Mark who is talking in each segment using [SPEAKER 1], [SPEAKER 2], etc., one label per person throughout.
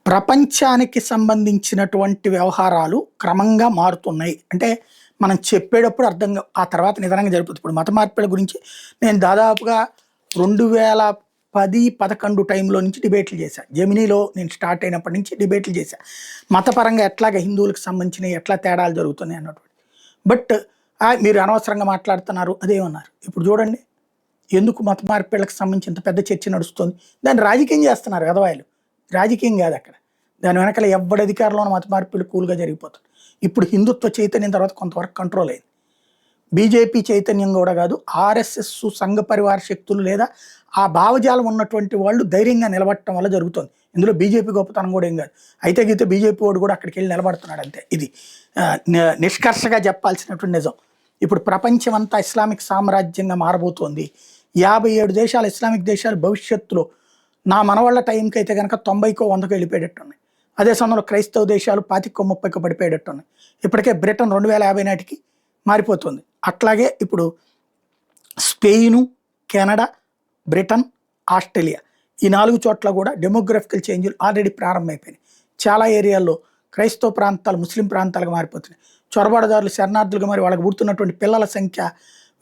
[SPEAKER 1] ప్రపంచానికి సంబంధించినటువంటి వ్యవహారాలు క్రమంగా మారుతున్నాయి. అంటే మనం చెప్పేటప్పుడు అర్థంగా ఆ తర్వాత నిదానంగా జరుగుతుంది. ఇప్పుడు మత మార్పిడి గురించి నేను దాదాపుగా 2010, 11 టైంలో నుంచి డిబేట్లు చేశా. జెమినీలో నేను స్టార్ట్ అయినప్పటి నుంచి డిబేట్లు చేశా. మతపరంగా ఎట్లాగా హిందువులకు సంబంధించినవి ఎట్లా తేడాలు జరుగుతున్నాయి అన్నటువంటి. బట్ మీరు అనవసరంగా మాట్లాడుతున్నారు అదేమన్నారు. ఇప్పుడు చూడండి ఎందుకు మత మార్పిళ్ళకి సంబంధించి ఇంత పెద్ద చర్చ నడుస్తుంది. దాన్ని రాజకీయం చేస్తున్నారు వెధవాయిలు. రాజకీయం కాదు అక్కడ. దాని వెనకాల ఎవ్వడి అధికారంలోనూ మత మార్పిడి కూల్గా జరిగిపోతుంది. ఇప్పుడు హిందుత్వ చైతన్యం తర్వాత కొంతవరకు కంట్రోల్ అయింది. బీజేపీ చైతన్యం కూడా కాదు, ఆర్ఎస్ఎస్ సంఘ పరివార శక్తులు లేదా ఆ భావజాలం ఉన్నటువంటి వాళ్ళు ధైర్యంగా నిలబడటం వల్ల జరుగుతుంది. ఇందులో బీజేపీ గొప్పతనం కూడా ఏం కాదు. అయితే గీతే బీజేపీ వాడు కూడా అక్కడికి వెళ్ళి నిలబడుతున్నాడు అంతే. ఇది నిష్కర్షగా చెప్పాల్సినటువంటి నిజం. ఇప్పుడు ప్రపంచం అంతా ఇస్లామిక్ సామ్రాజ్యంగా మారబోతోంది. 57 దేశాలు ఇస్లామిక్ దేశాలు భవిష్యత్తులో నా మనవాళ్ళ టైంకి అయితే కనుక 90కో 100కో వెళ్ళిపోయేటట్టు ఉన్నాయి. అదే సమయంలో క్రైస్తవ దేశాలు 25కో 30కో పడిపోయేటట్టు ఉన్నాయి. ఇప్పటికే బ్రిటన్ 2050 నాటికి మారిపోతుంది. అట్లాగే ఇప్పుడు స్పెయిన్, కెనడా, బ్రిటన్, ఆస్ట్రేలియా ఈ 4 చోట్ల కూడా డెమోగ్రఫికల్ చేంజ్లు ఆల్రెడీ ప్రారంభమైపోయినాయి. చాలా ఏరియాల్లో క్రైస్తవ ప్రాంతాలు ముస్లిం ప్రాంతాలుగా మారిపోతున్నాయి. చొరబాటుదారులు శరణార్థులుగా మరి వాళ్ళకి పుడుతున్నటువంటి పిల్లల సంఖ్య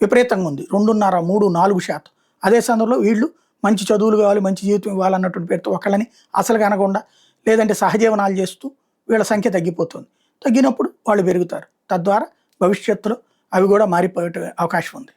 [SPEAKER 1] విపరీతంగా ఉంది. 2.5, 3, 4%. అదే సందర్భంలో వీళ్ళు మంచి చదువులు కావాలి, మంచి జీవితం ఇవ్వాలన్నటువంటి పేరుతో ఒకళ్ళని అసలు కనకుండా లేదంటే సహజీవనాలు చేస్తూ వీళ్ళ సంఖ్య తగ్గిపోతుంది. తగ్గినప్పుడు వాళ్ళు పెరుగుతారు. తద్వారా భవిష్యత్తులో అవి కూడా మారిపోయే అవకాశం ఉంది.